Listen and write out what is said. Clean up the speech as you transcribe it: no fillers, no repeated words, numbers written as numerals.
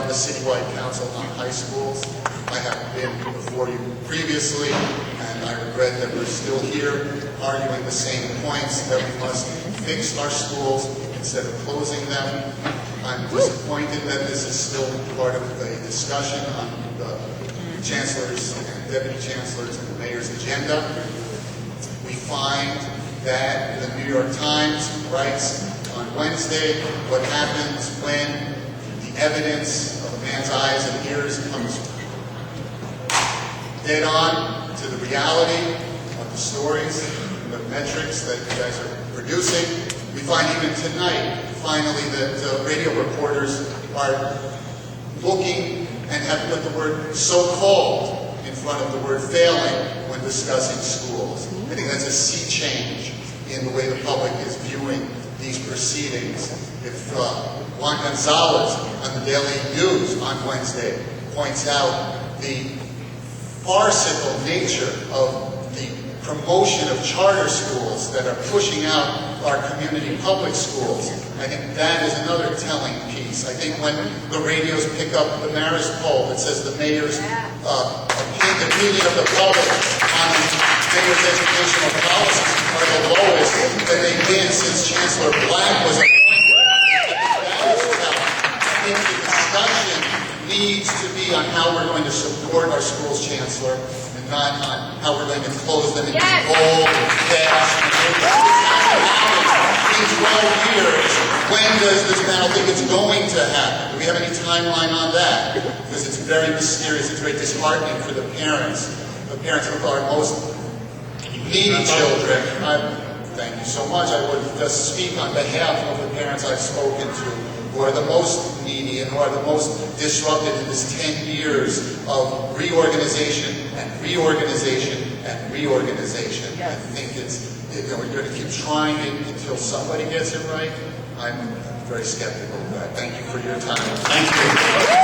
the Citywide Council on High Schools. I have been before you previously, and I regret that we're still here arguing the same points, that we must fix our schools instead of closing them. I'm disappointed that this is still part of a discussion on the chancellor's and deputy chancellor's and the mayor's agenda. We find that the New York Times writes on Wednesday what happens when the evidence of a man's eyes and ears comes dead on to the reality of the stories and the metrics that you guys are producing. We find even tonight, finally, that radio reporters are looking and have put the word so-called in front of the word failing when discussing schools. I think that's a sea change in the way the public is viewing these proceedings. If Juan Gonzalez on the Daily News on Wednesday points out the farcical nature of the promotion of charter schools that are pushing out our community public schools, I think that is another telling piece. I think when the radios pick up the Marist poll that says the mayor's opinion of the public on mayor's educational policies are the lowest that they've been since Chancellor Black was appointed. That is telling. I think the discussion needs to be on how we're going to support our schools, Chancellor, and not on how we're going to close them into gold and cash. In 12 years, when does this panel think it's going to happen? Do we have any timeline on that? Because it's very mysterious, it's very disheartening for the parents of our most needy children. Thank you so much. I would just speak on behalf of the parents I've spoken to who are the most needy and who are the most disrupted in this 10 years of reorganization and reorganization and reorganization. Yes. I think we're going to keep trying it until somebody gets it right. I'm very skeptical of that. Thank you for your time. Thank you.